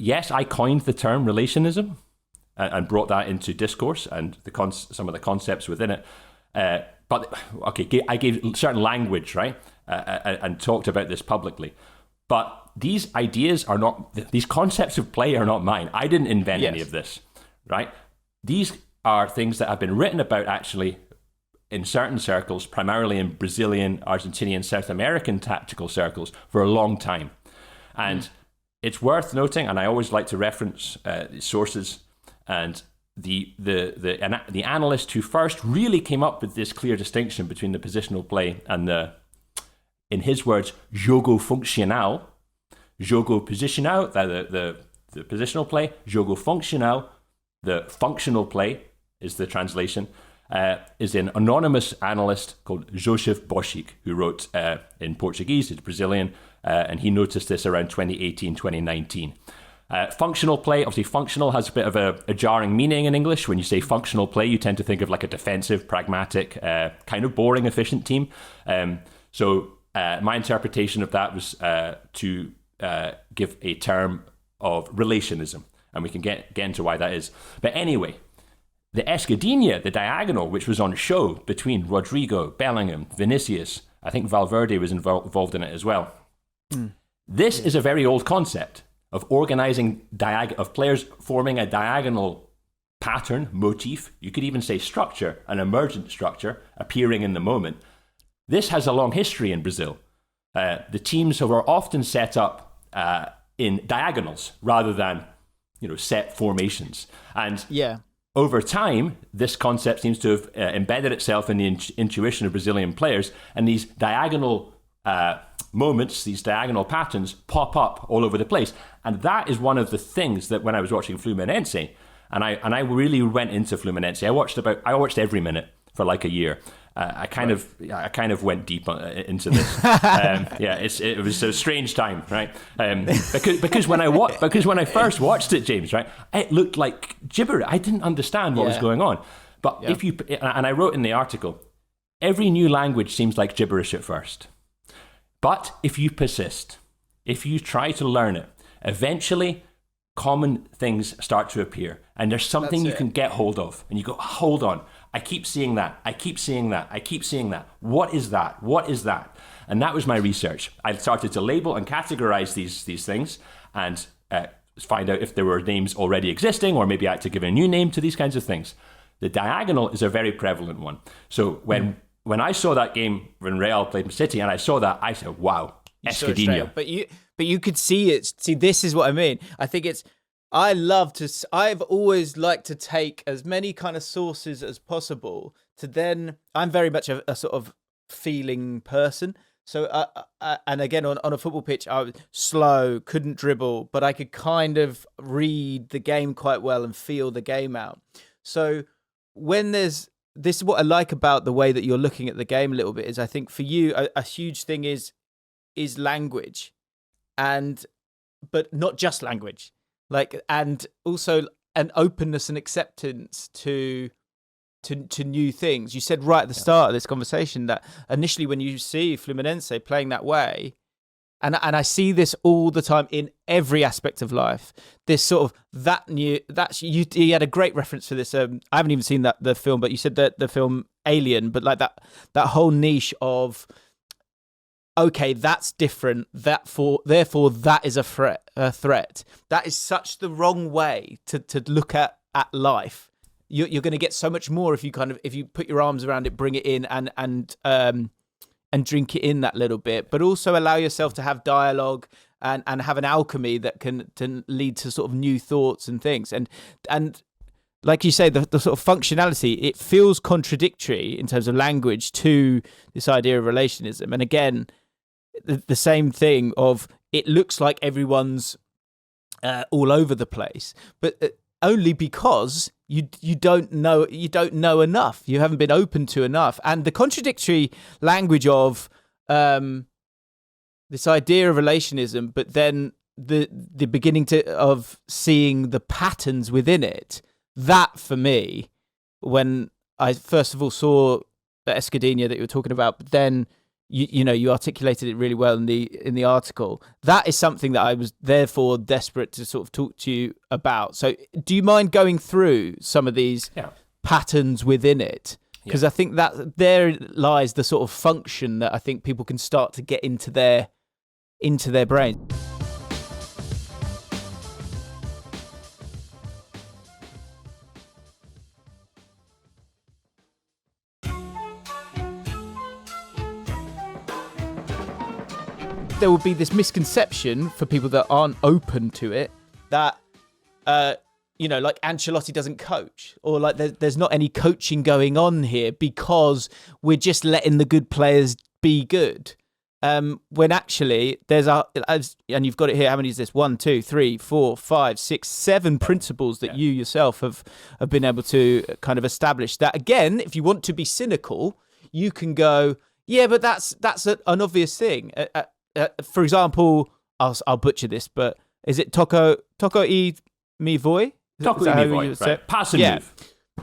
yes, I coined the term relationism and brought that into discourse and some of the concepts within it. But okay, I gave certain language, right, and talked about this publicly. But these ideas are not, these concepts of play are not mine. I didn't invent any of this, right? These are things that have been written about actually in certain circles, primarily in Brazilian, Argentinian, South American tactical circles for a long time. And it's worth noting, and I always like to reference sources, and the analyst who first really came up with this clear distinction between the positional play and the, in his words, jogo funcional, jogo posicional, the positional play, jogo funcional, the functional play is the translation, is an anonymous analyst called Joseph Boschick, who wrote in Portuguese, he's Brazilian, and he noticed this around 2018, 2019. Functional play, obviously functional has a bit of a jarring meaning in English. When you say functional play, you tend to think of like a defensive, pragmatic, kind of boring, efficient team. So my interpretation of that was to give a term of relationism, and we can get into why that is. But anyway, the escadinha, the diagonal, which was on show between Rodrigo, Bellingham, Vinicius, I think Valverde was involved in it as well. This is a very old concept of organizing of players forming a diagonal pattern, motif, you could even say structure, an emergent structure appearing in the moment. This has a long history in Brazil. The teams are often set up in diagonals rather than, set formations. And over time, this concept seems to have embedded itself in the intuition of Brazilian players, and these diagonal moments, these diagonal patterns pop up all over the place. And that is one of the things that when I was watching Fluminense, and I really went into Fluminense, I watched every minute for like a year. I kind of went deep into this. It was a strange time, right? Because when I first watched it, James, right, it looked like gibberish. I didn't understand what was going on. But and I wrote in the article, every new language seems like gibberish at first. But if you persist, if you try to learn it, eventually common things start to appear, and there's something you can get hold of, and you go, hold on, I keep seeing that, I keep seeing that, I keep seeing that. What is that? What is that? And that was my research. I started to label and categorize these things and find out if there were names already existing, or maybe I had to give a new name to these kinds of things. The diagonal is a very prevalent one. So when I saw that game when Real played City and I saw that, I said, wow, escadinha. But you could see it. See, this is what I mean. I think I've always liked to take as many kind of sources as possible to then, I'm very much a sort of feeling person. So, and again, on a football pitch, I was slow, couldn't dribble, but I could kind of read the game quite well and feel the game out. So when this is what I like about the way that you're looking at the game a little bit, is I think for you, a huge thing is language, but not just language, and also an openness and acceptance to new things. You said right at the start of this conversation that initially when you see Fluminense playing that way, and I see this all the time in every aspect of life, this sort of you had a great reference for this. I haven't even seen the film, but you said that the film Alien, but like that whole niche of, okay, that's different. Therefore, that is a threat. That is such the wrong way to look at life. You're going to get so much more if you put your arms around it, bring it in, and drink it in that little bit, but also allow yourself to have dialogue and have an alchemy that can lead to sort of new thoughts and things. And like you say, the sort of functionality, it feels contradictory in terms of language to this idea of relationism. And again, the same thing of, it looks like everyone's all over the place, but only because you don't know enough. You haven't been open to enough. And the contradictory language of this idea of relationism, but then the beginning of seeing the patterns within it, that for me, when I first of all saw the escadinha that you were talking about, but then you articulated it really well in the article. That is something that I was therefore desperate to sort of talk to you about. So do you mind going through some of these patterns within it? Because I think that there lies the sort of function that I think people can start to get into their brain. There will be this misconception for people that aren't open to it that, like Ancelotti doesn't coach, or like there's not any coaching going on here because we're just letting the good players be good. When actually and you've got it here. How many is this? 1, 2, 3, 4, 5, 6, 7 principles that you yourself have been able to kind of establish. That again, if you want to be cynical, you can go, yeah, but that's an obvious thing. For example, I'll butcher this, but is it Toko e mi voi? Toko e mi voi, right. Pass and move.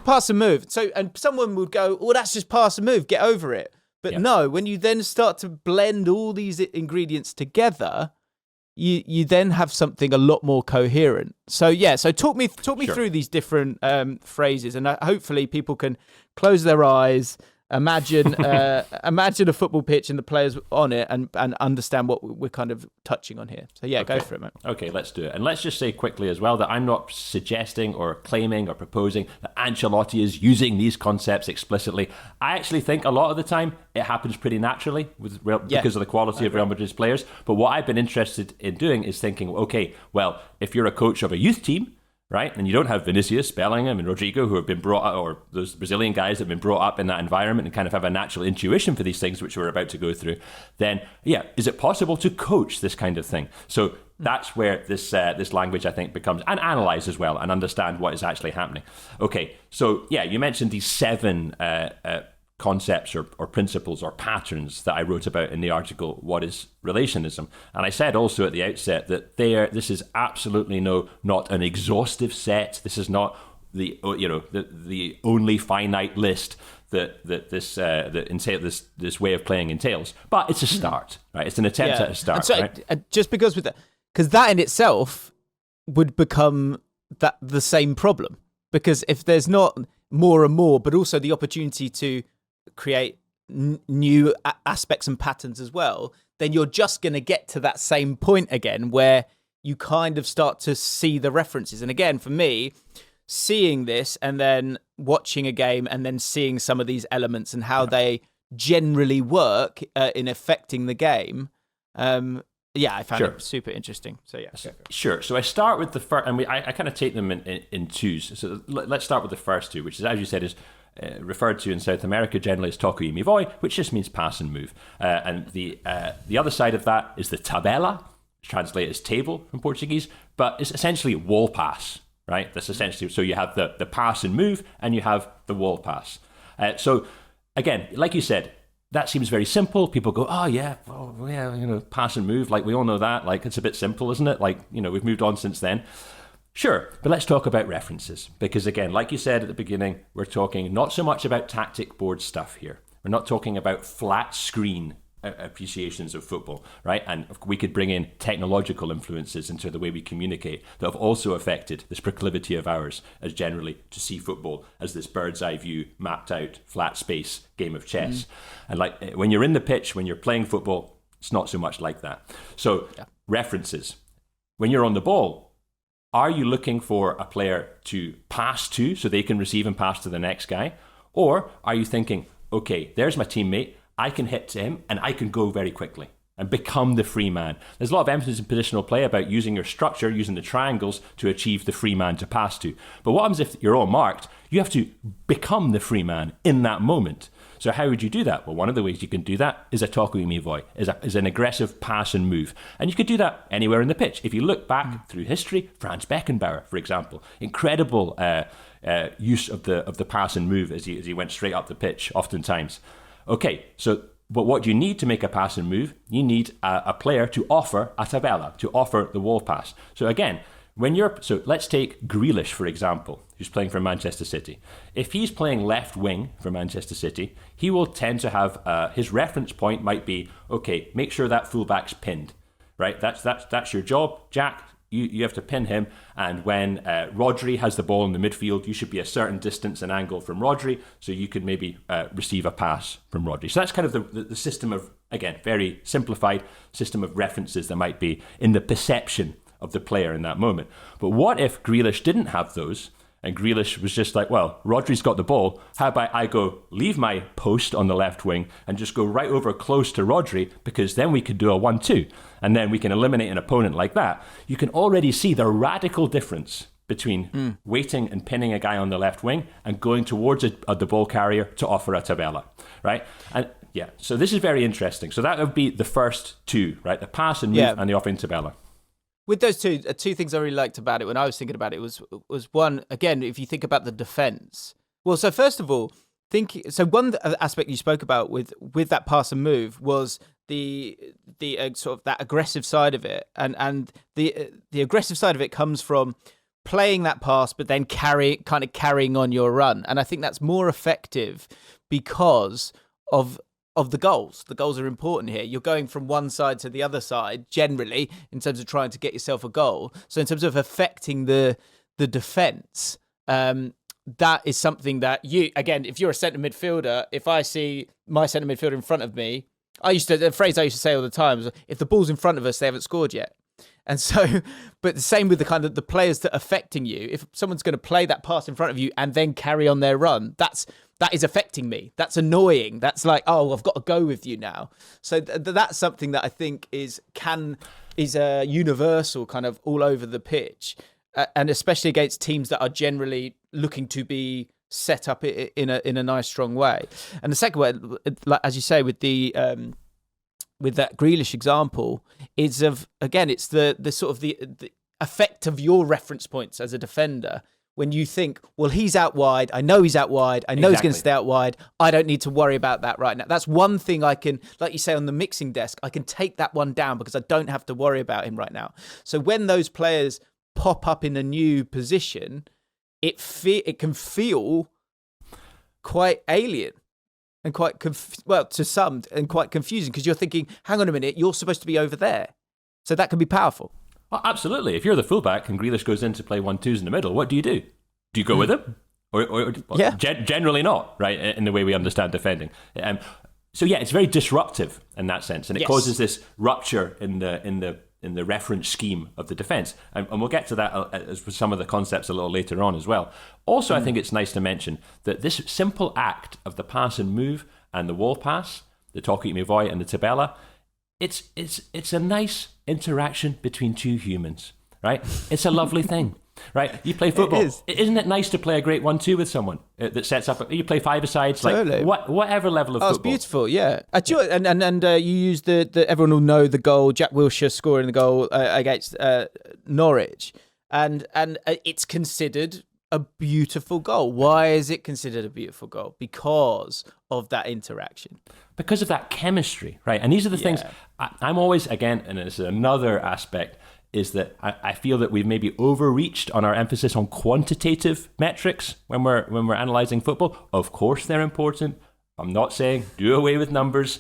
Pass and move. So, and someone would go, well, that's just pass and move, get over it. But no, when you then start to blend all these ingredients together, you then have something a lot more coherent. So talk me through these different phrases, and hopefully people can close their eyes, imagine a football pitch and the players on it, and understand what we're kind of touching on here. So go for it, mate. Okay, let's do it. And let's just say quickly as well that I'm not suggesting or claiming or proposing that Ancelotti is using these concepts explicitly. I actually think a lot of the time it happens pretty naturally because of the quality of Real Madrid's players. But what I've been interested in doing is thinking, okay, well, if you're a coach of a youth team, right, and you don't have Vinicius, Bellingham, and Rodrigo, who have been brought up, or those Brazilian guys that have been brought up in that environment and kind of have a natural intuition for these things, which we're about to go through, then, is it possible to coach this kind of thing? So that's where this language, I think, becomes, and analyze as well, and understand what is actually happening. Okay, so, you mentioned these 7 concepts or principles or patterns that I wrote about in the article, What is Relationism? And I said also at the outset that this is absolutely not an exhaustive set. This is not the only finite list that this way of playing entails. But it's a start, right? It's an attempt at a start. So, right? Just because that in itself would become the same problem, because if there's not more and more, but also the opportunity to create new aspects and patterns as well, then you're just going to get to that same point again where you kind of start to see the references. And again, for me, seeing this and then watching a game and then seeing some of these elements and how they generally work in affecting the game, I found it super interesting. So Sure. So I start with the first, and I kind of take them in twos. So let's start with the first two, which is, as you said, is referred to in South America generally as toco e mi voi, which just means pass and move. And the other side of that is the tabela, which translates as table from Portuguese, but it's essentially wall pass, right? That's essentially, so you have the pass and move, and you have the wall pass. So again, like you said, that seems very simple. People go, pass and move, like we all know that, like it's a bit simple, isn't it? Like, we've moved on since then. Sure, but let's talk about references, because again, like you said at the beginning, we're talking not so much about tactic board stuff here. We're not talking about flat screen appreciations of football, right? And we could bring in technological influences into the way we communicate that have also affected this proclivity of ours as generally to see football as this bird's eye view, mapped out, flat space game of chess. And like when you're in the pitch, when you're playing football, it's not so much like that. So references. When you're on the ball, are you looking for a player to pass to so they can receive and pass to the next guy? Or are you thinking, okay, there's my teammate, I can hit to him and I can go very quickly and become the free man? There's a lot of emphasis in positional play about using your structure, using the triangles to achieve the free man to pass to. But what happens if you're all marked? You have to become the free man in that moment. So how would you do that? Well, one of the ways you can do that is a toco e mi voi, is an aggressive pass and move. And you could do that anywhere in the pitch. If you look back through history, Franz Beckenbauer, for example, incredible use of the pass and move as he went straight up the pitch oftentimes. Okay, but what do you need to make a pass and move? You need a player to offer a tabela, to offer the wall pass. So again, So let's take Grealish, for example, who's playing for Manchester City. If he's playing left wing for Manchester City, he will tend to have his reference point might be, okay, make sure that fullback's pinned, right? That's your job, Jack. You have to pin him, and when Rodri has the ball in the midfield, you should be a certain distance and angle from Rodri, so you could maybe receive a pass from Rodri. So that's kind of the system of, again, very simplified system of references that might be in the perception of the player in that moment. But what if Grealish didn't have those, and Grealish was just like, well, Rodri's got the ball, how about I go leave my post on the left wing and just go right over close to Rodri, because then we could do a 1-2, and then we can eliminate an opponent like that. You can already see the radical difference between waiting and pinning a guy on the left wing and going towards the ball carrier to offer a tabella, right? And yeah, so this is very interesting. So that would be the first two, right? The pass and move and the offering tabella. With those two things I really liked about it when I was thinking about it was one, again, if you think about the defence. Well, so first of all, one aspect you spoke about with that pass and move was the sort of that aggressive side of it, and the aggressive side of it comes from playing that pass, but then carrying on your run, and I think that's more effective because of the goals. The goals are important here. You're going from one side to the other side, generally, in terms of trying to get yourself a goal. So in terms of affecting the defence, that is something that again, if you're a centre midfielder, if I see my centre midfielder in front of me, the phrase I used to say all the time was, if the ball's in front of us, they haven't scored yet. And so, but the same with the kind of the players that are affecting you. If someone's going to play that pass in front of you and then carry on their run, that is affecting me. That's annoying. That's like, oh, I've got to go with you now. So that's something that I think is a universal kind of all over the pitch, and especially against teams that are generally looking to be set up in a nice strong way. And the second way, like as you say, with that Grealish example, it's the sort of the effect of your reference points as a defender. When you think, well, he's out wide, I know he's out wide, I know he's going to stay out wide, I don't need to worry about that right now. That's one thing I can, like you say, on the mixing desk, I can take that one down because I don't have to worry about him right now. So when those players pop up in a new position, it can feel quite alien and quite, to some, and quite confusing, because you're thinking, hang on a minute, you're supposed to be over there. So that can be powerful. Oh, absolutely. If you're the fullback and Grealish goes in to play 1-2s in the middle, what do? Do you go with him? Or generally not, right? In the way we understand defending. So yeah, it's very disruptive in that sense, and it causes this rupture in the reference scheme of the defence. And we'll get to that as with some of the concepts a little later on as well. Also, I think it's nice to mention that this simple act of the pass and move and the wall pass, the Toki Mivoi and the Tabella, it's a nice interaction between two humans, right? It's a lovely thing, right? You play football. Isn't it nice to play a great 1-2 with someone that sets up? You play five-a-sides, totally. Like whatever level of football. It's beautiful, yeah. And you use the everyone will know the goal, Jack Wilshere scoring the goal against Norwich, and it's considered a beautiful goal. Why is it considered a beautiful goal? Because of that interaction. Because of that chemistry, right? And these are the things I'm always, again, and this is another aspect, is that I feel that we've maybe overreached on our emphasis on quantitative metrics when we're analysing football. Of course they're important. I'm not saying do away with numbers.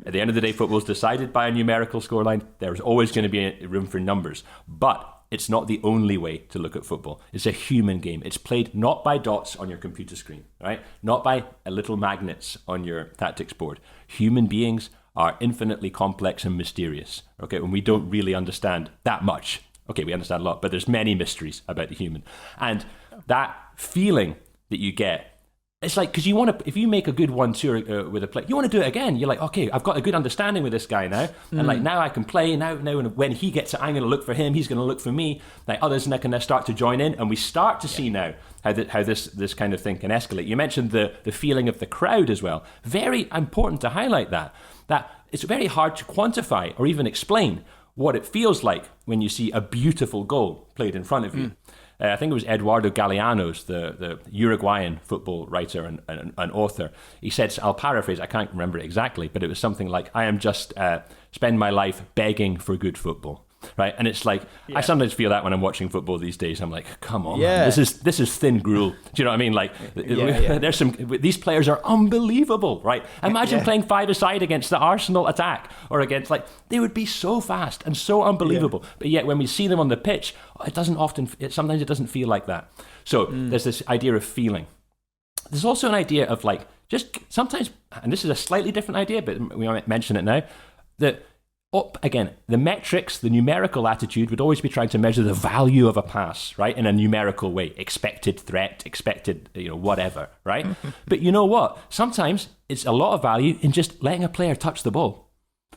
At the end of the day, football is decided by a numerical scoreline. There's always going to be room for numbers. But it's not the only way to look at football. It's a human game. It's played not by dots on your computer screen, right? Not by little magnets on your tactics board. Human beings are infinitely complex and mysterious, okay? And we don't really understand that much. Okay, we understand a lot, but there's many mysteries about the human. And that feeling that you get, it's like, because you want to, if you make a good 1-2 with a play, you want to do it again. You're like, okay, I've got a good understanding with this guy now. And like, now I can play. Now when he gets it, I'm going to look for him. He's going to look for me. Like others can start to join in. And we start to see now how this kind of thing can escalate. You mentioned the feeling of the crowd as well. Very important to highlight that it's very hard to quantify or even explain what it feels like when you see a beautiful goal played in front of you. I think it was Eduardo Galeanos, the Uruguayan football writer and author. He said, I'll paraphrase, I can't remember it exactly, but it was something like, I am just spend my life begging for good football. right? And it's like, I sometimes feel that when I'm watching football these days. I'm like, come on, Yeah. man. This is thin gruel. Do you know what I mean? Like, there's these players are unbelievable, right? Imagine playing five-a-side against the Arsenal attack, or against, like, they would be so fast and so unbelievable. But yet when we see them on the pitch, sometimes it doesn't feel like that. So there's this idea of feeling. There's also an idea of, like, just sometimes, and this is a slightly different idea, but we might mention it now, that again, the metrics, the numerical attitude would always be trying to measure the value of a pass, right? In a numerical way, expected threat, expected, whatever, right? But you know what? Sometimes it's a lot of value in just letting a player touch the ball,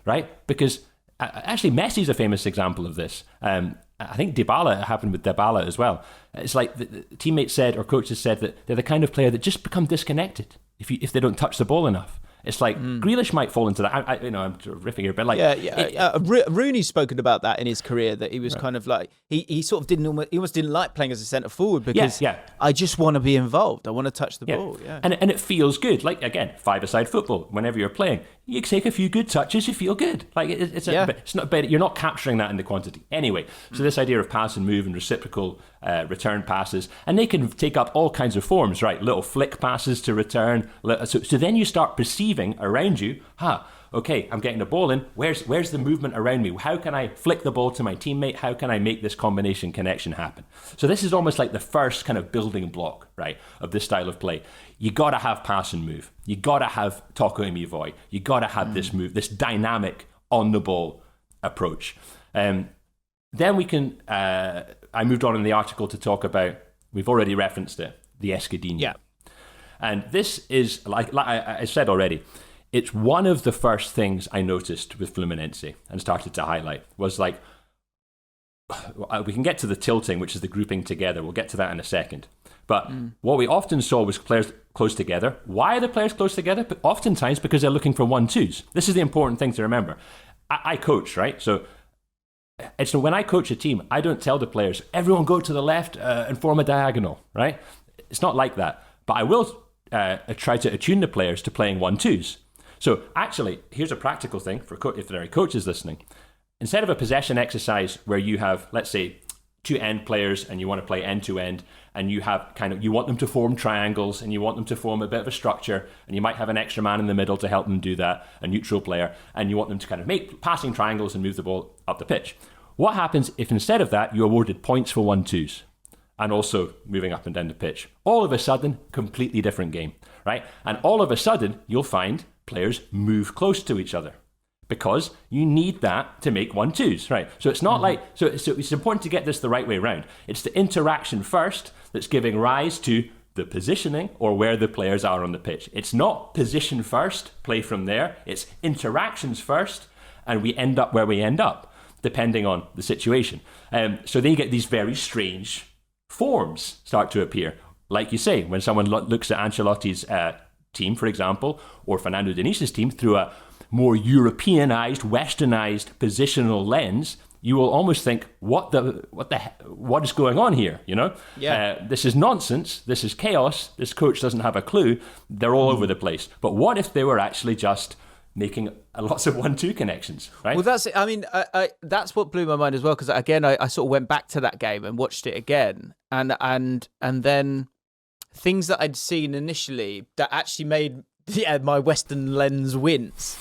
right? Because actually Messi's a famous example of this. I think it happened with Dybala as well. It's like the teammates said, or coaches said, that they're the kind of player that just become disconnected if they don't touch the ball enough. It's like Grealish might fall into that. I'm riffing here, but like, Rooney's spoken about that in his career. That he was kind of like he sort of almost didn't like playing as a centre forward because I just want to be involved. I want to touch the ball. Yeah, and it feels good. Like, again, five-a-side football. Whenever you're playing, you take a few good touches, you feel good. Like it's not, but you're not capturing that in the quantity anyway. So this idea of pass and move and reciprocal return passes, and they can take up all kinds of forms, right? Little flick passes to return. So then you start perceiving around you, okay, I'm getting the ball in. Where's the movement around me? How can I flick the ball to my teammate? How can I make this combination connection happen? So this is almost like the first kind of building block, right, of this style of play. You got to have pass and move. You got to have tocco e mi vuoi. You got to have this move, this dynamic on the ball approach. Then we can. I moved on in the article to talk about. We've already referenced it, the escadinho. Yeah. And this is, like I said already, it's one of the first things I noticed with Fluminense and started to highlight was like, we can get to the tilting, which is the grouping together. We'll get to that in a second. But what we often saw was players close together. Why are the players close together? But oftentimes because they're looking for 1-2s. This is the important thing to remember. I coach, right? So when I coach a team, I don't tell the players, everyone go to the left and form a diagonal, right? It's not like that. But I will try to attune the players to playing 1-2s. So actually, here's a practical thing for if there are coaches listening. Instead of a possession exercise where you have, let's say, two end players and you want to play end to end, and you have you want them to form triangles and you want them to form a bit of a structure, and you might have an extra man in the middle to help them do that, a neutral player, and you want them to kind of make passing triangles and move the ball up the pitch. What happens if instead of that you awarded points for 1-2s? And also moving up and down the pitch. All of a sudden, completely different game, right? And all of a sudden, you'll find players move close to each other because you need that to make 1-2s, right? So it's not so it's important to get this the right way around. It's the interaction first that's giving rise to the positioning or where the players are on the pitch. It's not position first, play from there. It's interactions first, and we end up where we end up, depending on the situation. So then you get these very strange forms start to appear. Like you say, when someone looks at Ancelotti's team, for example, or Fernando Diniz' team through a more Europeanized, westernized positional lens, you will almost think, what is going on here? This is nonsense. This is chaos. This coach doesn't have a clue. They're all over the place. But what if they were actually just making lots of 1-2 connections, right? Well, that's it. I mean, that's what blew my mind as well, because again, I sort of went back to that game and watched it again, and then things that I'd seen initially that actually made my Western lens wince,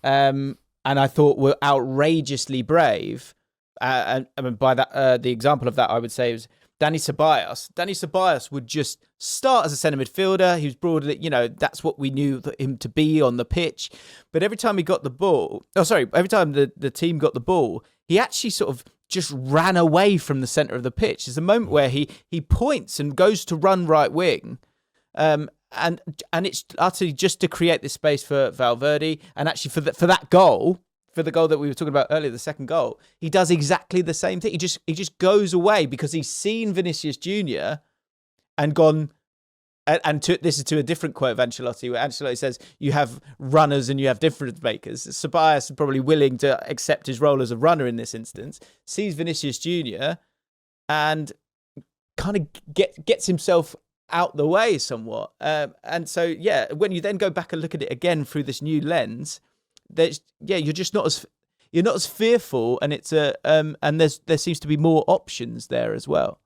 and I thought were outrageously brave. And I mean, by that, the example of that I would say was Dani Ceballos. Dani Ceballos would just start as a centre midfielder. He was broadly, that's what we knew him to be on the pitch. But every time he got the ball, every time the team got the ball, he actually sort of just ran away from the centre of the pitch. There's a moment where he points and goes to run right wing, and it's utterly just to create this space for Valverde, and actually for that goal. For the goal that we were talking about earlier, the second goal, he does exactly the same thing. He just goes away because he's seen Vinicius Jr. and gone. This is to a different quote of Ancelotti, where Ancelotti says you have runners and you have difference makers. Ceballos is probably willing to accept his role as a runner in this instance. Sees Vinicius Jr. and kind of gets himself out the way somewhat. And so when you then go back and look at it again through this new lens. You're just not as. you're not as fearful, and it's and there seems to be more options there as well.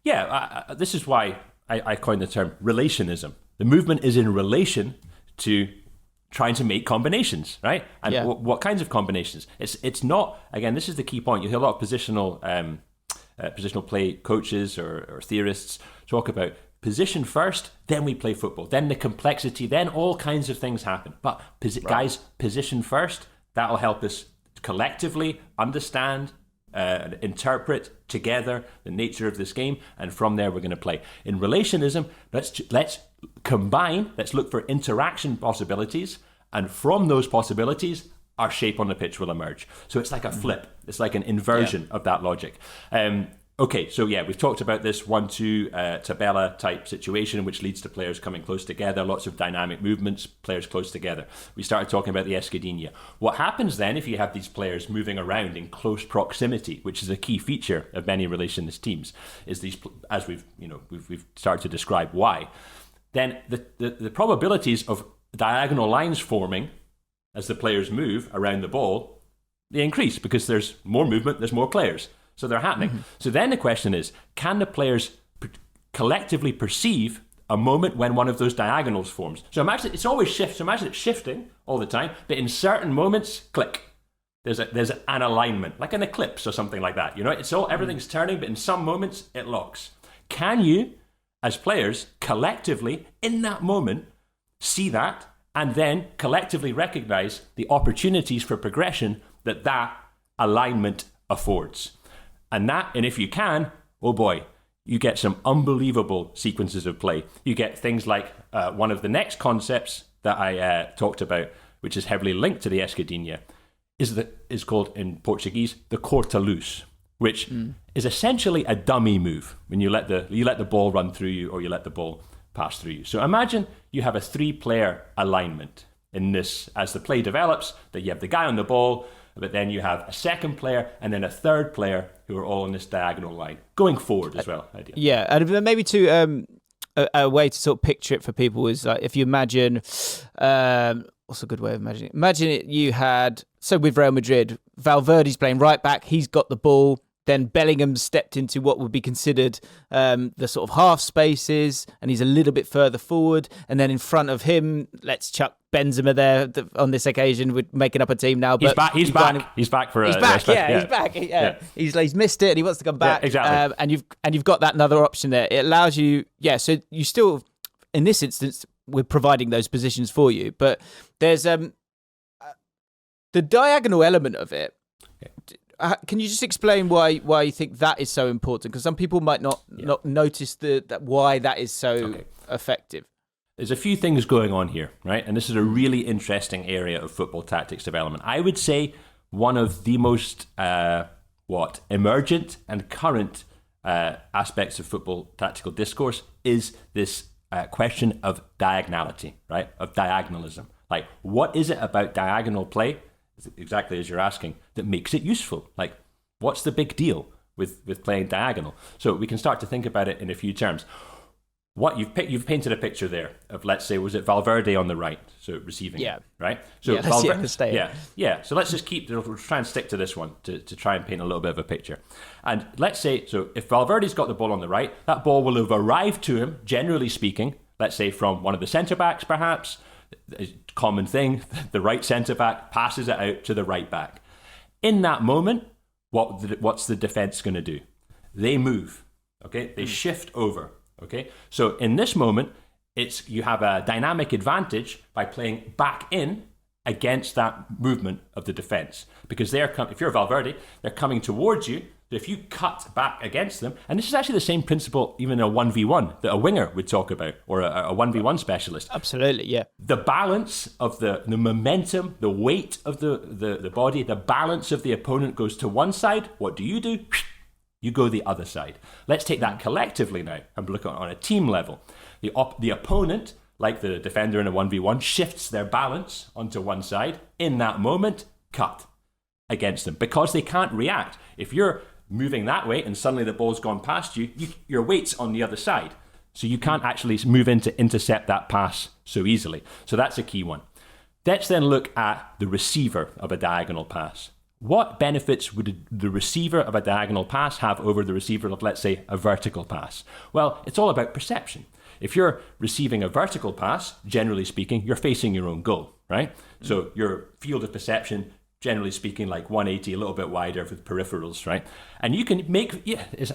Yeah, this is why I coined the term relationism. The movement is in relation to trying to make combinations, right? And what kinds of combinations? It's not, again, this is the key point. You hear a lot of positional play coaches or theorists talk about position first, then we play football, then the complexity, then all kinds of things happen. But guys, position first, that'll help us collectively understand, interpret together the nature of this game, and from there we're going to play. In relationism, let's combine, let's look for interaction possibilities, and from those possibilities, our shape on the pitch will emerge. So it's like a flip. It's like an inversion of that logic. Okay, so we've talked about this 1-2 tabella type situation, which leads to players coming close together, lots of dynamic movements, players close together. We started talking about the escadinha. What happens then if you have these players moving around in close proximity, which is a key feature of many relationist teams, is these, as we've started to describe why, then the probabilities of diagonal lines forming as the players move around the ball, they increase because there's more movement, there's more players. So they're happening. Mm-hmm. So then the question is, can the players collectively perceive a moment when one of those diagonals forms? So imagine it's always shifts. So imagine it's shifting all the time, but in certain moments, click. There's an alignment, like an eclipse or something like that. It's all, everything's turning, but in some moments it locks. Can you, as players, collectively in that moment see that and then collectively recognize the opportunities for progression that alignment affords? And if you can, oh boy, you get some unbelievable sequences of play. You get things like one of the next concepts that I talked about, which is heavily linked to the escadinha, is called in Portuguese the corta-luz, which is essentially a dummy move when you let the ball run through you or you let the ball pass through you. So imagine you have a 3-player alignment in this. As the play develops, that you have the guy on the ball, but then you have a second player and then a third player who are all on this diagonal line going forward as well. Ideally. Yeah, and maybe a way to sort of picture it for people is like if you imagine, what's a good way of imagining it? Imagine it, you had, so with Real Madrid, Valverde's playing right back, he's got the ball. Then Bellingham stepped into what would be considered the sort of half spaces, and he's a little bit further forward. And then in front of him, let's chuck Benzema there on this occasion. We're making up a team now. But he's back. He's back for he's back. He's back. Yeah. He's missed it, and he wants to come back. Yeah, exactly. And you've got that another option there. It allows you. Yeah. So you still, in this instance, we're providing those positions for you, but there's the diagonal element of it. Okay. Can you just explain why you think that is so important? Because some people might not notice why that is so effective. There's a few things going on here, right? And this is a really interesting area of football tactics development. I would say one of the most emergent and current aspects of football tactical discourse is this question of diagonality, right? Of diagonalism. Like, what is it about diagonal play, exactly as you're asking, that makes it useful? Like, what's the big deal with playing diagonal? So we can start to think about it in a few terms. What you've painted a picture there of, let's say, was it Valverde on the right, so receiving, right? So So let's just we'll try and stick to this one to try and paint a little bit of a picture. And let's say, so if Valverde's got the ball on the right, that ball will have arrived to him, generally speaking, let's say from one of the centre backs, perhaps. A common thing, the right centre back passes it out to the right back. In that moment, what's the defence going to do? They move, okay? They shift over, okay? So in this moment, you have a dynamic advantage by playing back in against that movement of the defence, because if you're Valverde, they're coming towards you. If you cut back against them, and this is actually the same principle even a 1v1 that a winger would talk about, or a 1v1 specialist. Absolutely, yeah. The balance of the momentum, the weight of the body, the balance of the opponent goes to one side. What do? You go the other side. Let's take that collectively now and look at it on a team level. The opponent, like the defender in a 1v1, shifts their balance onto one side. In that moment, cut against them, because they can't react. If you're moving that way and suddenly the ball's gone past you, your weight's on the other side. So you can't actually move in to intercept that pass so easily. So that's a key one. Let's then look at the receiver of a diagonal pass. what benefits would the receiver of a diagonal pass have over the receiver of, let's say, a vertical pass? Well, it's all about perception. If you're receiving a vertical pass, generally speaking, you're facing your own goal, right? So your field of perception, generally speaking, like 180, a little bit wider with peripherals, right? And you can make,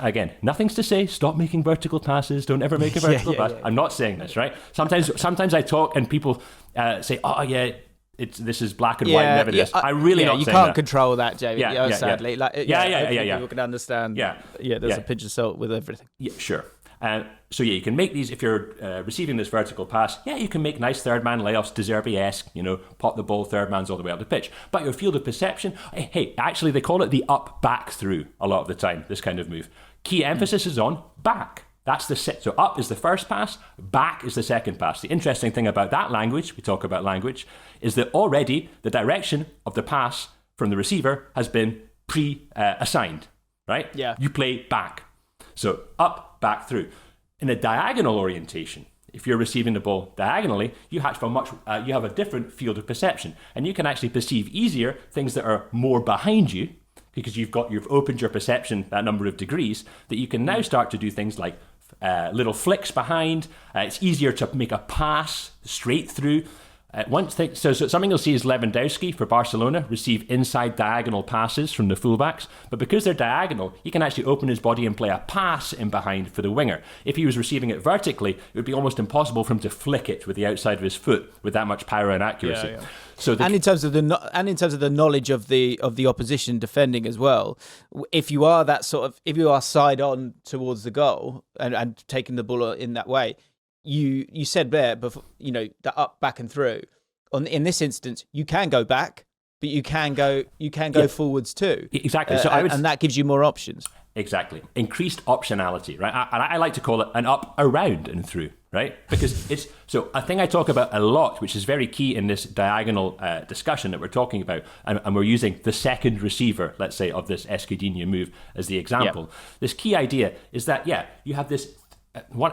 again, nothing's to say, stop making vertical passes, don't ever make a vertical pass. I'm not saying this, right? Sometimes I talk and people say, oh yeah, this is black and white and never this. I really not you saying can't that. control that, Jamie. Sadly. People can understand. There's a pinch of salt with everything. Yeah, sure. So you can make these, if you're receiving this vertical pass, you can make nice third man layoffs, De Zerbi-esque, pop the ball, third man's all the way up the pitch. But your field of perception, actually they call it the up back through a lot of the time, this kind of move. Key emphasis is on back. That's the set. So up is the first pass, back is the second pass. The interesting thing about that language, we talk about language, is that already the direction of the pass from the receiver has been pre-assigned, right? Yeah. You play back. So up, back, through. In a diagonal orientation, if you're receiving the ball diagonally, you have a different field of perception, and you can actually perceive easier things that are more behind you, because you've opened your perception that number of degrees, that you can now start to do things like little flicks behind. It's easier to make a pass straight through. So something you'll see is Lewandowski for Barcelona receive inside diagonal passes from the fullbacks, but because they're diagonal, he can actually open his body and play a pass in behind for the winger. If he was receiving it vertically, it would be almost impossible for him to flick it with the outside of his foot with that much power and accuracy. Yeah. So in terms of the knowledge of the opposition defending as well, if you are side on towards the goal and taking the ball in that way. You said there before, the up, back, and through. In this instance, you can go back, but you can go forwards too. Exactly. And that gives you more options. Exactly. Increased optionality, right? And I like to call it an up, around, and through, right? Because it's so a thing I talk about a lot, which is very key in this diagonal discussion that we're talking about, and we're using the second receiver, let's say, of this Escudinho move as the example. Yep. This key idea is that you have this.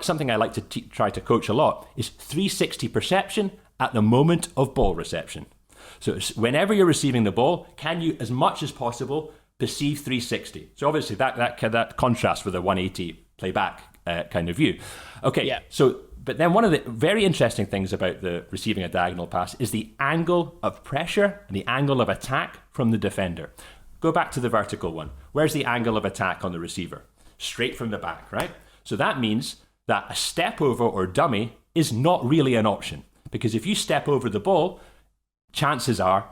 Something I like to try to coach a lot is 360 perception at the moment of ball reception. So whenever you're receiving the ball, can you, as much as possible, perceive 360? So obviously that contrasts with a 180 playback kind of view. Okay, yeah. But then one of the very interesting things about the receiving a diagonal pass is the angle of pressure and the angle of attack from the defender. Go back to the vertical one. Where's the angle of attack on the receiver? Straight from the back, right? So that means that a step over or dummy is not really an option, because if you step over the ball, chances are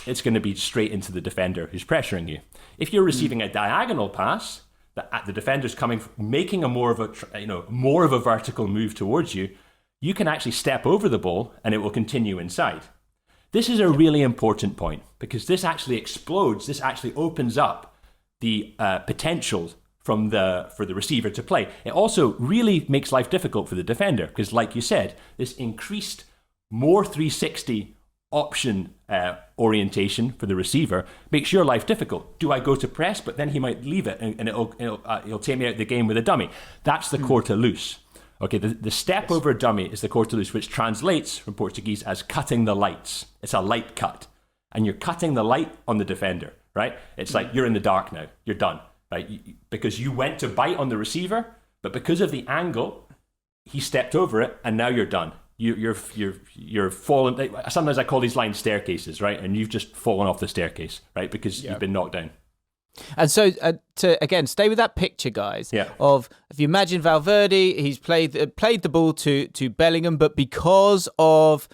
it's going to be straight into the defender who's pressuring you. If you're receiving a diagonal pass, the defender's making more of a vertical move towards you, you can actually step over the ball and it will continue inside. This is a really important point, because this actually opens up the potential for the receiver to play. It also really makes life difficult for the defender, because like you said, this increased more 360 option orientation for the receiver makes your life difficult. Do I go to press, but then he might leave it and it'll take me out of the game with a dummy? That's the corta-loose. Okay, the step over dummy is the corta-loose, which translates from Portuguese as cutting the lights. It's a light cut, and you're cutting the light on the defender, right? It's like you're in the dark now, you're done. Right, because you went to bite on the receiver, but because of the angle, he stepped over it, and now you're done. You're fallen. Sometimes I call these lines staircases, right? And you've just fallen off the staircase, right? Because you've been knocked down. And so, to again stay with that picture, guys. Yeah. Of if you imagine Valverde, he's played the ball to Bellingham, but because of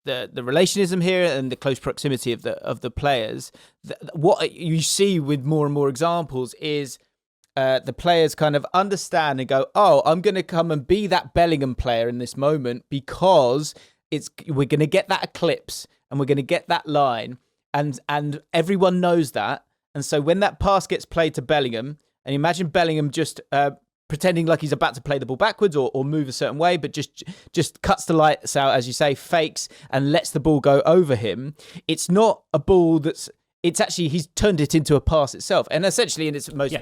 the relationism here and the close proximity of the players, what you see with more and more examples is the players kind of understand and go, oh, I'm going to come and be that Bellingham player in this moment, because we're going to get that eclipse and we're going to get that line, and everyone knows that. And so when that pass gets played to Bellingham, and imagine Bellingham just pretending like he's about to play the ball backwards or move a certain way, but just cuts the lights out, as you say, fakes and lets the ball go over him. It's not a ball it's actually, he's turned it into a pass itself. And essentially in its most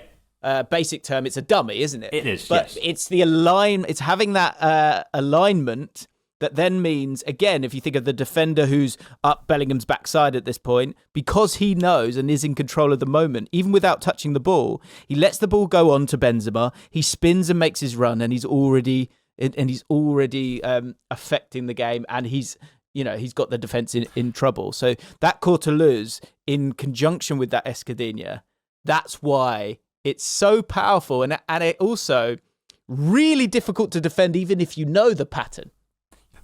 basic term, it's a dummy, isn't it? It is, but yes. It's having that alignment that then means, again, if you think of the defender who's up Bellingham's backside at this point, because he knows and is in control of the moment, even without touching the ball, he lets the ball go on to Benzema, he spins and makes his run, and he's already affecting the game, and he's got the defence in trouble. So that Courtelou's, in conjunction with that Escudinha, that's why it's so powerful, and it also really difficult to defend even if you know the pattern.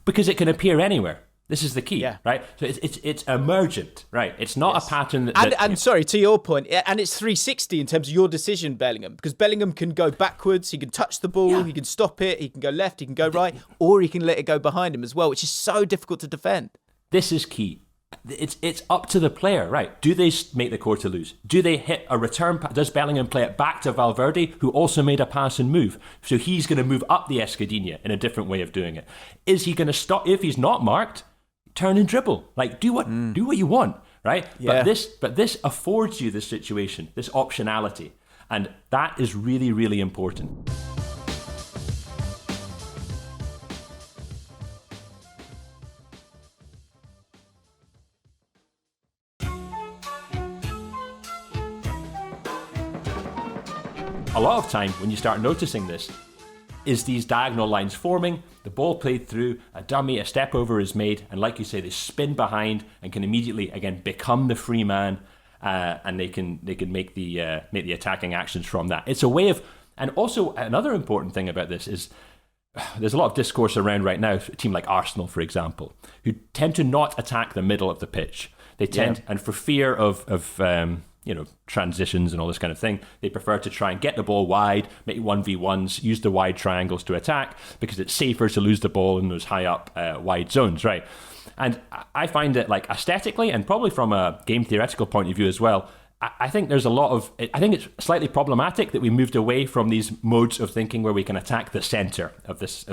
Because it can appear anywhere. This is the key, yeah. Right? So it's emergent, right? It's not a pattern and sorry, to your point, and it's 360 in terms of your decision, Bellingham, because Bellingham can go backwards, he can touch the ball, he can stop it, he can go left, he can go right, or he can let it go behind him as well, which is so difficult to defend. This is key. It's up to the player, right? Do they make the Courtelou's? Do they hit a return? Does Bellingham play it back to Valverde, who also made a pass and move? So he's going to move up the Escudinha in a different way of doing it. Is he going to stop? If he's not marked, turn and dribble. Like, do what you want, right? Yeah. But this affords you this situation, this optionality, and that is really, really important. A lot of time when you start noticing this is these diagonal lines forming, the ball played through, a dummy, a step over is made, and like you say, they spin behind and can immediately, again, become the free man, and they can make the attacking actions from that. It's a way of, and also another important thing about this is there's a lot of discourse around right now, a team like Arsenal, for example, who tend to not attack the middle of the pitch. They tend, and for fear of transitions and all this kind of thing, they prefer to try and get the ball wide, make 1v1s, use the wide triangles to attack, because it's safer to lose the ball in those high up wide zones, right? And I find it, like, aesthetically and probably from a game theoretical point of view as well, I think there's a lot of, I think it's slightly problematic that we moved away from these modes of thinking where we can attack the center of this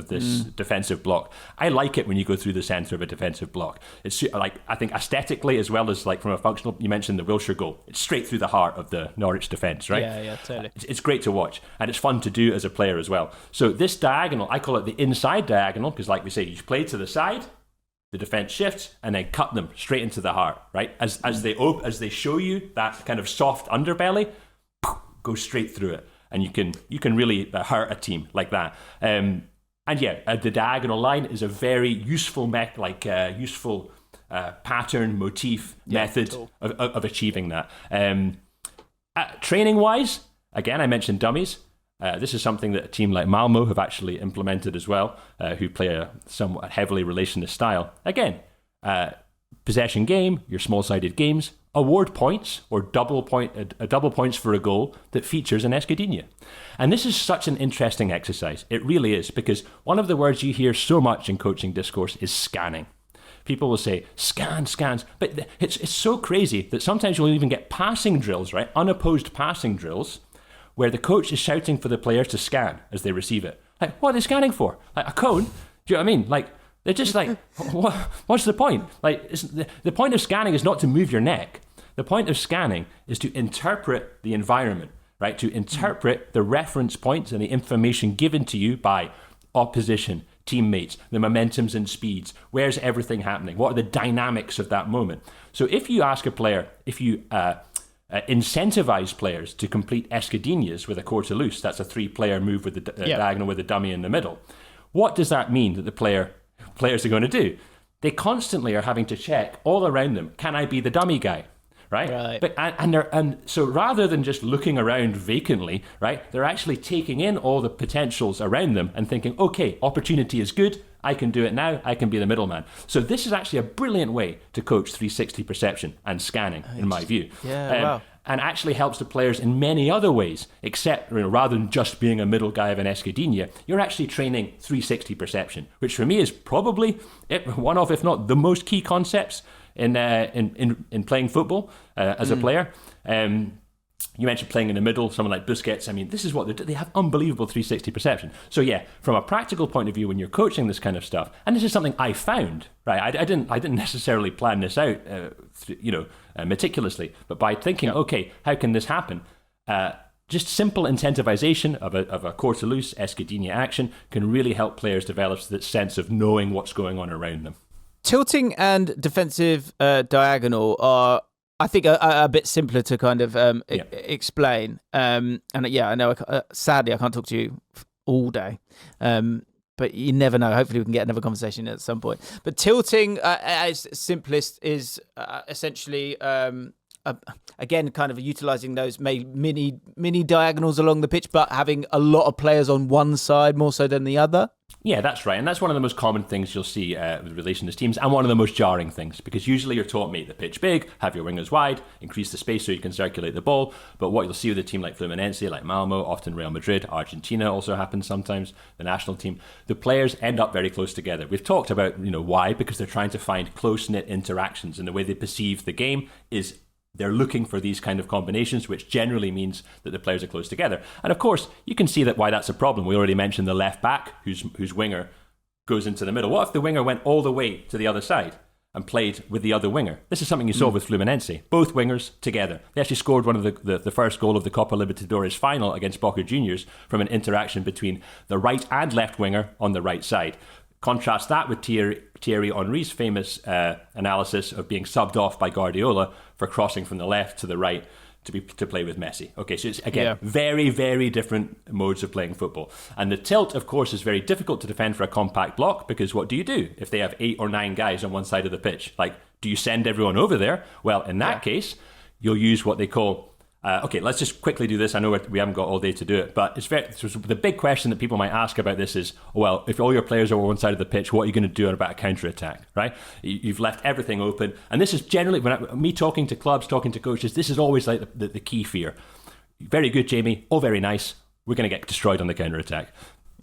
defensive block. I like it when you go through the center of a defensive block. It's like, I think aesthetically as well as like from a functional, you mentioned the Wilshere goal, it's straight through the heart of the Norwich defense, right? Yeah, totally. It's great to watch, and it's fun to do as a player as well. So this diagonal, I call it the inside diagonal, because like we say, you play to the side, the defense shifts, and then cut them straight into the heart, right? As they show you that kind of soft underbelly, go straight through it, and you can really hurt a team like that. The diagonal line is a very useful pattern, motif, method cool. of achieving that. Training wise, again, I mentioned dummies. This is something that a team like Malmo have actually implemented as well, who play a somewhat heavily relationist style. Again, possession game, your small-sided games, award points or double points for a goal that features an Escudinha. And this is such an interesting exercise. It really is, because one of the words you hear so much in coaching discourse is scanning. People will say, scans, but it's so crazy that sometimes you'll even get passing drills, right? Unopposed passing drills, where the coach is shouting for the players to scan as they receive it. Like, what are they scanning for? Like, a cone? Do you know what I mean? Like, they're just like, what's the point? Like, the point of scanning is not to move your neck. The point of scanning is to interpret the environment, right? To interpret the reference points and the information given to you by opposition, teammates, the momentums and speeds. Where's everything happening? What are the dynamics of that moment? So if you ask a player, if you incentivize players to complete Escudinhas with a Courtelou's, that's a 3-player move with the diagonal with a dummy in the middle. What does that mean that the players are going to do? They constantly are having to check all around them, can I be the dummy guy? Right. But and so rather than just looking around vacantly, right, they're actually taking in all the potentials around them and thinking, okay, opportunity is good, I can do it now, I can be the middleman. So this is actually a brilliant way to coach 360 perception and scanning, in my view. Wow. And actually helps the players in many other ways, except rather than just being a middle guy of an Escudinha, you're actually training 360 perception, which for me is probably one of, if not the most key concepts in playing football as a player. You mentioned playing in the middle, someone like Busquets. I mean, this is what they have unbelievable 360 perception. So yeah, from a practical point of view, when you're coaching this kind of stuff, and this is something I found, right? I didn't necessarily plan this out, meticulously, but by thinking, okay, how can this happen? just simple incentivization of a Courtelousse Escudinha action can really help players develop that sense of knowing what's going on around them. Tilting and defensive diagonal are, I think, a bit simpler to kind of explain. And I know, sadly, I can't talk to you all day. But you never know. Hopefully we can get another conversation at some point. But tilting, as simplest, is essentially... again, kind of utilising those mini diagonals along the pitch, but having a lot of players on one side more so than the other. Yeah, that's right. And that's one of the most common things you'll see with relationist teams, and one of the most jarring things, because usually you're taught make the pitch big, have your wingers wide, increase the space so you can circulate the ball. But what you'll see with a team like Fluminense, like Malmo, often Real Madrid, Argentina also happens sometimes, the national team, the players end up very close together. We've talked about, why, because they're trying to find close-knit interactions, and the way they perceive the game is they're looking for these kind of combinations, which generally means that the players are close together. And of course, you can see that why that's a problem. We already mentioned the left back, whose winger goes into the middle. What if the winger went all the way to the other side and played with the other winger? This is something you saw with Fluminense. Both wingers together. They actually scored one of the first goal of the Copa Libertadores final against Boca Juniors from an interaction between the right and left winger on the right side. Contrast that with Thierry Henry's famous analysis of being subbed off by Guardiola for crossing from the left to the right to play with Messi. Okay, so it's, again, very, very different modes of playing football. And the tilt, of course, is very difficult to defend for a compact block, because what do you do if they have 8 or 9 guys on one side of the pitch? Like, do you send everyone over there? Well, in that case, you'll use what they call... okay, let's just quickly do this. I know we haven't got all day to do it, but so the big question that people might ask about this is, well, if all your players are on one side of the pitch, what are you going to do about a counter-attack, right? You've left everything open. And this is generally, me talking to clubs, talking to coaches, this is always like the key fear. Very good, Jamie. All very nice. We're going to get destroyed on the counter-attack.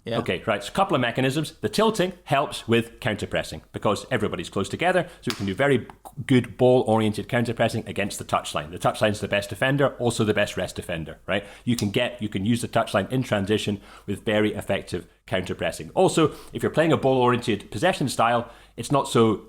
Yeah. Okay, right. So a couple of mechanisms. The tilting helps with counter-pressing because everybody's close together, so we can do very good ball-oriented counter-pressing against the touchline. The touchline's the best defender, also the best rest defender, right? You can use the touchline in transition with very effective counter-pressing. Also, if you're playing a ball-oriented possession style, it's not so...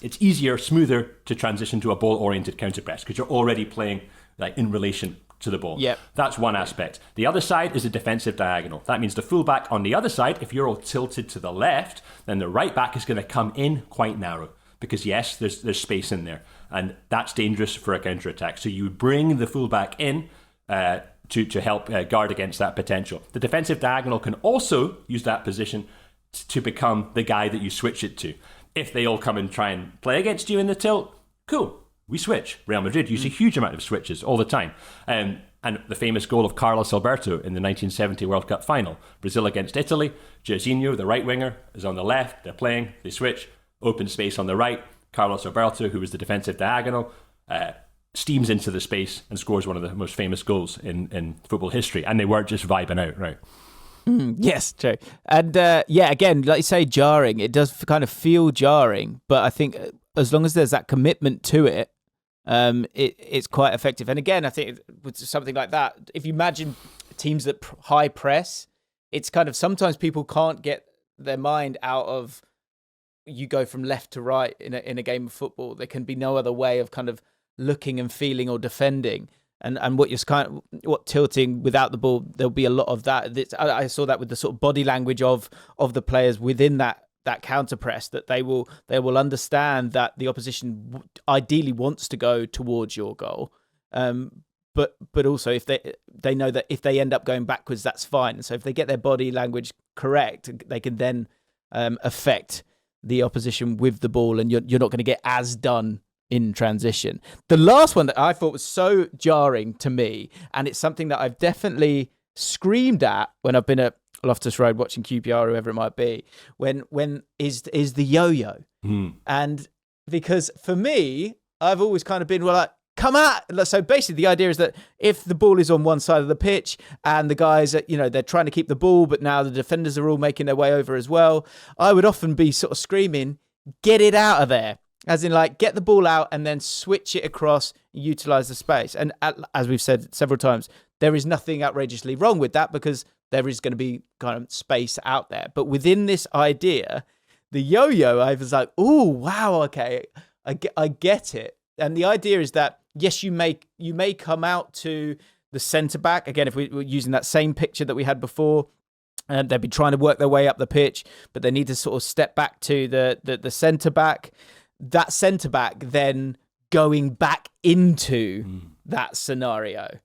it's easier, smoother to transition to a ball-oriented counter-press because you're already playing like in relation to the ball. Yep. That's one aspect. The other side is a defensive diagonal. That means the fullback on the other side, if you're all tilted to the left, then the right back is going to come in quite narrow because, yes, there's space in there. And that's dangerous for a counter-attack. So you bring the fullback in to help guard against that potential. The defensive diagonal can also use that position to become the guy that you switch it to. If they all come and try and play against you in the tilt, cool. We switch. Real Madrid use a huge amount of switches all the time. And the famous goal of Carlos Alberto in the 1970 World Cup final. Brazil against Italy. Jairzinho, the right winger, is on the left. They're playing. They switch. Open space on the right. Carlos Alberto, who was the defensive diagonal, steams into the space and scores one of the most famous goals in football history. And they weren't just vibing out, right? Yes, true. And again, like you say, jarring. It does kind of feel jarring. But I think as long as there's that commitment to it, it's quite effective. And again, I think with something like that, if you imagine teams that high press, it's kind of sometimes people can't get their mind out of you go from left to right in a game of football. There can be no other way of kind of looking and feeling or defending. And what tilting without the ball, there'll be a lot of that. I saw that with the sort of body language of the players within that counter press, that they will understand that the opposition ideally wants to go towards your goal, but also if they know that if they end up going backwards, that's fine. So if they get their body language correct, they can then affect the opposition with the ball, and you're not going to get as done in transition. The last one that I thought was so jarring to me, and it's something that I've definitely screamed at when I've been at Loftus Road watching QPR or whoever it might be, when is the yo-yo. And because for me, I've always kind of been like, come at. So basically the idea is that if the ball is on one side of the pitch and the guys they're trying to keep the ball, but now the defenders are all making their way over as well, I would often be sort of screaming, get it out of there. As in, like, get the ball out and then switch it across, utilize the space. And as we've said several times, there is nothing outrageously wrong with that because there is going to be kind of space out there. But within this idea, the yo-yo, I was like, oh, wow, okay, I get it. And the idea is that, yes, you may come out to the centre back. Again, if we're using that same picture that we had before, they'd be trying to work their way up the pitch, but they need to sort of step back to the centre back. That centre back then going back into that scenario.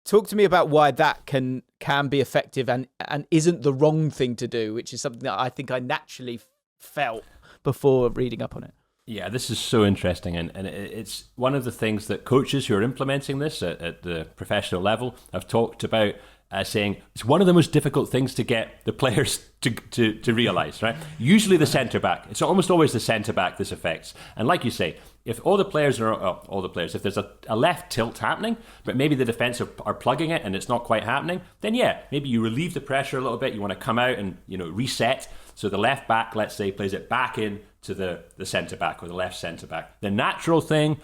Talk to me about why that can be effective and isn't the wrong thing to do, which is something that I think I naturally felt before reading up on it. Yeah, this is so interesting, and it's one of the things that coaches who are implementing this at the professional level have talked about, saying it's one of the most difficult things to get the players to realise, right? Usually the centre-back. It's almost always the centre-back this affects. And like you say, if if there's a left tilt happening, but maybe the defence are plugging it and it's not quite happening, then yeah, maybe you relieve the pressure a little bit. You want to come out and, reset. So the left back, let's say, plays it back in to the centre-back or the left centre-back. The natural thing,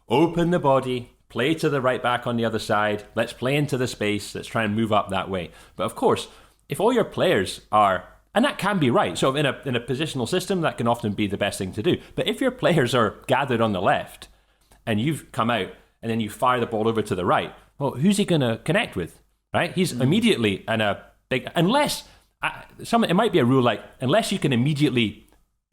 open the body, play to the right back on the other side. Let's play into the space. Let's try and move up that way. But of course, if all your players are, and that can be right, so in a positional system, that can often be the best thing to do. But if your players are gathered on the left and you've come out and then you fire the ball over to the right, well, who's he going to connect with, right? He's immediately in a big, it might be a rule like, unless you can immediately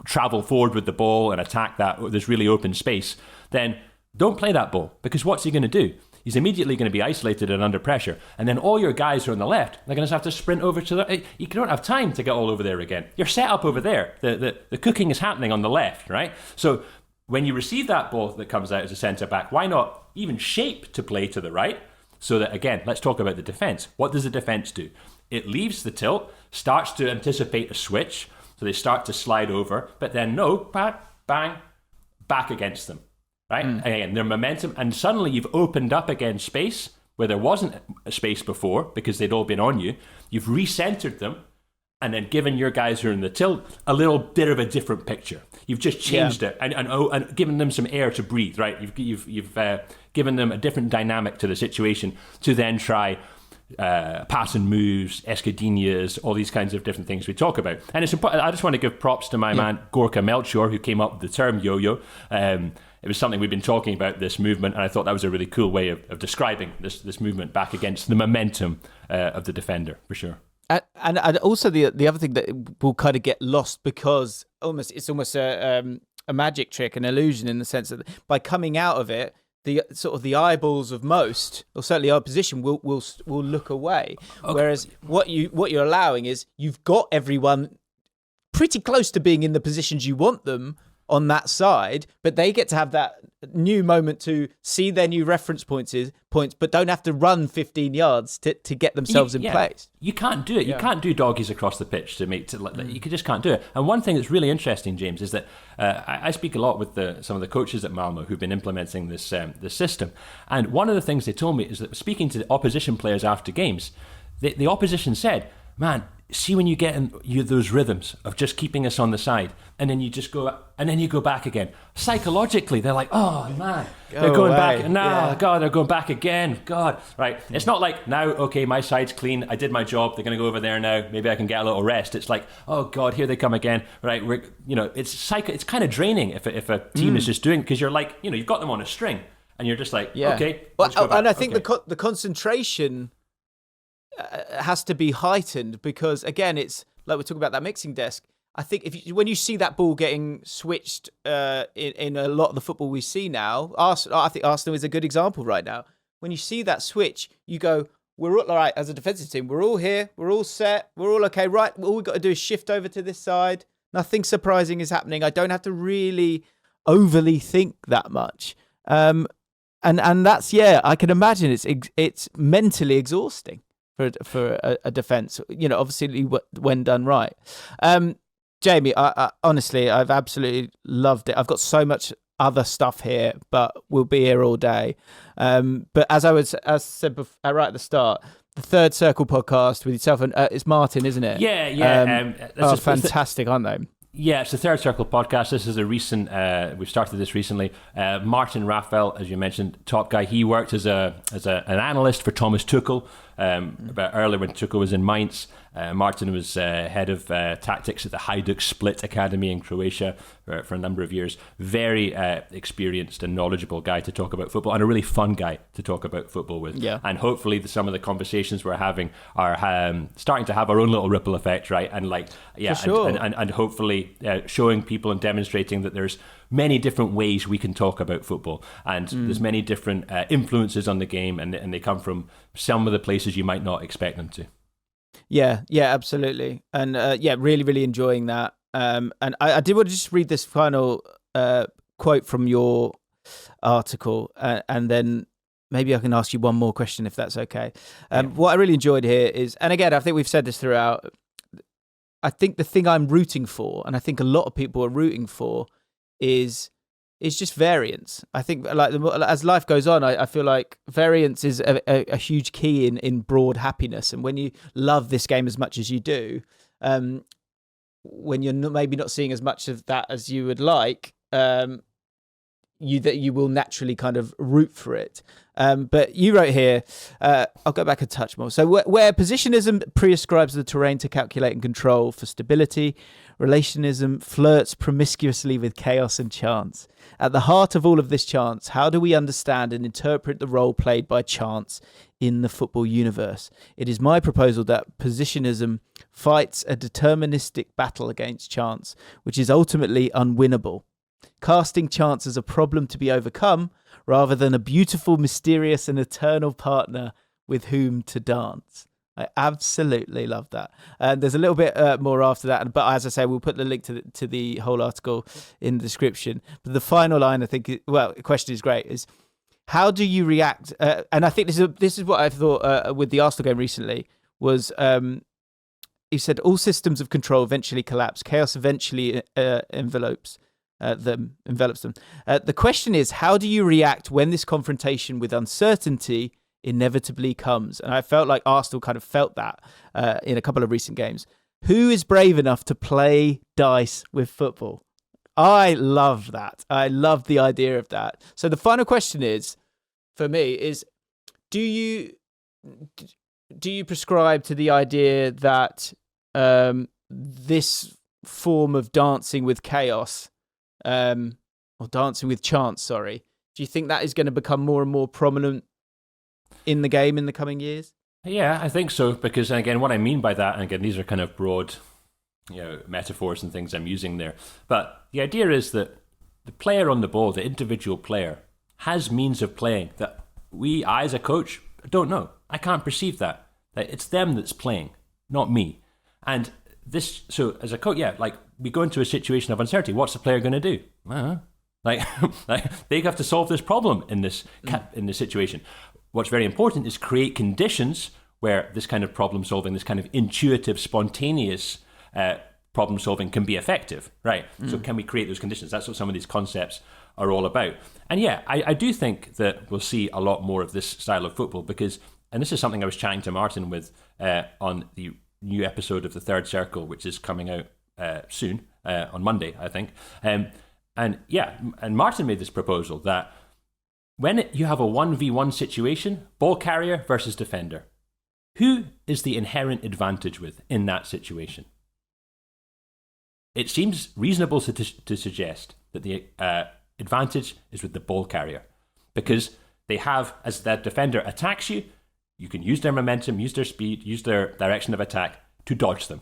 travel forward with the ball and attack this really open space, then don't play that ball, because what's he going to do? He's immediately going to be isolated and under pressure. And then all your guys who are on the left, they're going to have to sprint over to you don't have time to get all over there again. You're set up over there. The cooking is happening on the left, right? So when you receive that ball that comes out as a centre-back, why not even shape to play to the right? So that, again, let's talk about the defence. What does the defence do? It leaves the tilt, starts to anticipate a switch, so they start to slide over, but then bang, back against them. Right? Again, their momentum, and suddenly you've opened up again space where there wasn't a space before because they'd all been on you. You've recentered them and then given your guys who are in the tilt a little bit of a different picture. You've just changed it and given them some air to breathe, right? You've given them a different dynamic to the situation to then try passing moves, escadillas, all these kinds of different things we talk about. And it's important. I just want to give props to my man Gorka Melchior, who came up with the term yo-yo. It was something we've been talking about, this movement, and I thought that was a really cool way of describing this movement back against the momentum of the defender, for sure. And also the other thing that will kind of get lost, because it's almost a magic trick, an illusion, in the sense that by coming out of it, the sort of the eyeballs of most, or certainly our opposition, will look away. Okay. Whereas what you're allowing is you've got everyone pretty close to being in the positions you want them on that side, but they get to have that new moment to see their new reference points, but don't have to run 15 yards to get themselves in place. You can't do it. You can't do doggies across the pitch you just can't do it. And one thing that's really interesting, James, is that I speak a lot with some of the coaches at Malmo who've been implementing this system. And one of the things they told me is that, speaking to the opposition players after games, the opposition said, man, see when you get in those rhythms of just keeping us on the side, and then you just go, and then you go back again. Psychologically, they're like, oh man, they're going back. No, God, they're going back again. God, right? It's not like, now, okay, my side's clean. I did my job. They're going to go over there now. Maybe I can get a little rest. It's like, oh God, here they come again. Right? It's kind of draining if a team is just doing, because you're like, you've got them on a string, and you're just like, okay. Well, and I think the concentration has to be heightened, because again, it's like we're talking about that mixing desk. I think when you see that ball getting switched in a lot of the football we see now, I think Arsenal is a good example right now. When you see that switch, you go, we're all right as a defensive team. We're all here. We're all set. We're all okay. Right. All we've got to do is shift over to this side. Nothing surprising is happening. I don't have to really overly think that much. And that's, I can imagine it's mentally exhausting for a defence, obviously when done right. Jamie, I honestly, I've absolutely loved it. I've got so much other stuff here, but we'll be here all day. But as I said before, right at the start, the Third Circle podcast with yourself, and it's Martin, isn't it? Yeah. Fantastic, aren't they? Yeah, it's the Third Circle podcast. This is a recent, we've started this recently. Martin Raphael, as you mentioned, top guy. He worked as an analyst for Thomas Tuchel about earlier when Tuchel was in Mainz. Martin was head of tactics at the Hajduk Split Academy in Croatia for a number of years. Very experienced and knowledgeable guy to talk about football, and a really fun guy to talk about football with. Yeah. And hopefully some of the conversations we're having are starting to have our own little ripple effect, right? And For sure. and hopefully showing people and demonstrating that there's many different ways we can talk about football, and there's many different influences on the game, and they come from some of the places you might not expect them to. Yeah, absolutely. And really, really enjoying that. And I did want to just read this final quote from your article, and then maybe I can ask you one more question if that's okay. What I really enjoyed here is, and again, I think we've said this throughout, I think the thing I'm rooting for, and I think a lot of people are rooting for, is just variance. I think as life goes on, I feel like variance is a huge key in broad happiness. And when you love this game as much as you do, when you're maybe not seeing as much of that as you would like, you will naturally kind of root for it. But you wrote here, I'll go back a touch more. So where positionism prescribes the terrain to calculate and control for stability, relationism flirts promiscuously with chaos and chance. At the heart of all of this chance, how do we understand and interpret the role played by chance in the football universe? It is my proposal that positionism fights a deterministic battle against chance, which is ultimately unwinnable, casting chance as a problem to be overcome rather than a beautiful, mysterious and eternal partner with whom to dance. I absolutely love that. And there's a little bit more after that, but as I say, we'll put the link to the whole article in the description. But the final line, I think, the question is great, is how do you react? And I think this is what I thought with the Arsenal game recently was, he said, all systems of control eventually collapse. Chaos eventually envelops them. The question is, how do you react when this confrontation with uncertainty inevitably comes? And I felt like Arsenal kind of felt that in a couple of recent games. Who is brave enough to play dice with football? I love that. I love the idea of that. So the final question is, for me, is do you prescribe to the idea that this form of dancing with chaos, or dancing with chance, do you think that is going to become more and more prominent in the game in the coming years? Yeah, I think so, because again, what I mean by that, and again, these are kind of broad, metaphors and things I'm using there, but the idea is that the player on the ball, the individual player, has means of playing that I as a coach don't know. I can't perceive that it's them that's playing, not me. And this, so as a coach, we go into a situation of uncertainty. What's the player going to do? They have to solve this problem in this situation. What's very important is create conditions where this kind of problem solving, this kind of intuitive, spontaneous problem solving can be effective, right? So can we create those conditions? That's what some of these concepts are all about. And I do think that we'll see a lot more of this style of football because, and this is something I was chatting to Martin with on the new episode of The Third Circle, which is coming out soon, on Monday, I think. And Martin made this proposal that when you have a 1v1 situation, ball carrier versus defender, who is the inherent advantage in that situation? It seems reasonable to suggest that the advantage is with the ball carrier because they have, as that defender attacks you, you can use their momentum, use their speed, use their direction of attack to dodge them,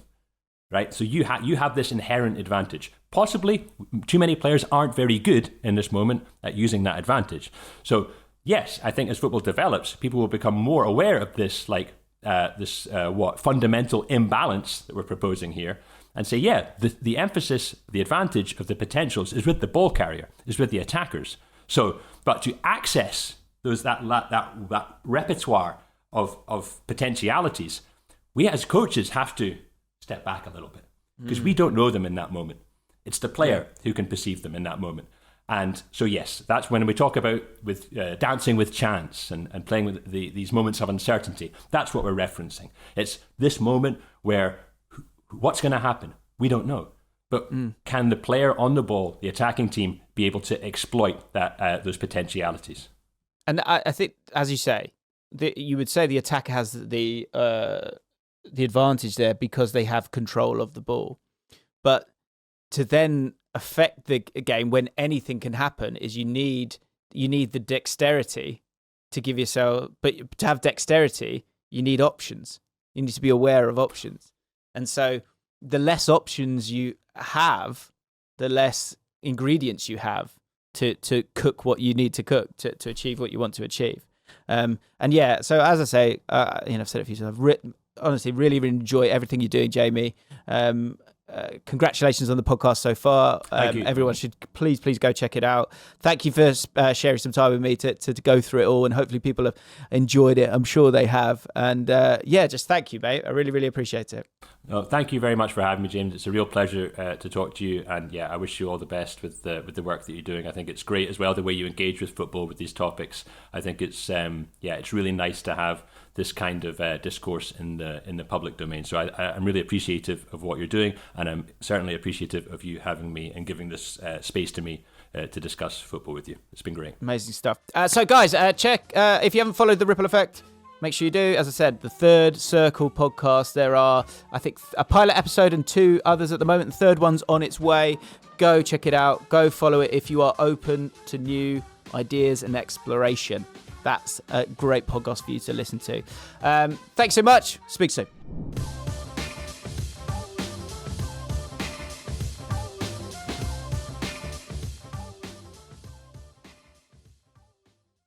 right? So you have this inherent advantage. Possibly, too many players aren't very good in this moment at using that advantage. So yes, I think as football develops, people will become more aware of this, fundamental imbalance that we're proposing here, and say, the emphasis, the advantage of the potentials is with the ball carrier, is with the attackers. So, but to access that repertoire of potentialities, we as coaches have to step back a little bit because we don't know them in that moment. It's the player who can perceive them in that moment. And so, yes, that's when we talk about with dancing with chance and playing with these moments of uncertainty. That's what we're referencing. It's this moment where what's going to happen? We don't know. But can the player on the ball, the attacking team, be able to exploit those potentialities? And I think, as you say, you would say the attacker has the advantage there because they have control of the ball. But to then affect the game when anything can happen is you need the dexterity to give yourself. But to have dexterity, you need options. You need to be aware of options. And so the less options you have, the less ingredients you have to cook what you need to cook to achieve what you want to achieve. So as I say, I've said it a few times. I've honestly really, really enjoy everything you're doing, Jamie. Congratulations on the podcast so far. Thank you. Everyone should please go check it out. Thank you for sharing some time with me to go through it all, and hopefully people have enjoyed it. I'm sure they have. And just thank you, mate. I really, really appreciate it. No, thank you very much for having me, James. It's a real pleasure to talk to you, and I wish you all the best with the work that you're doing. I think it's great as well the way you engage with football with these topics. I think it's it's really nice to have this kind of discourse in the public domain. So I'm really appreciative of what you're doing, and I'm certainly appreciative of you having me and giving this space to me to discuss football with you. It's been great. Amazing stuff. So guys, check if you haven't followed The Ripple Effect. Make sure you do. As I said, the Third Circle podcast. There are, I think, a pilot episode and 2 others at the moment. The third one's on its way. Go check it out. Go follow it if you are open to new ideas and exploration. That's a great podcast for you to listen to. Thanks so much. Speak soon.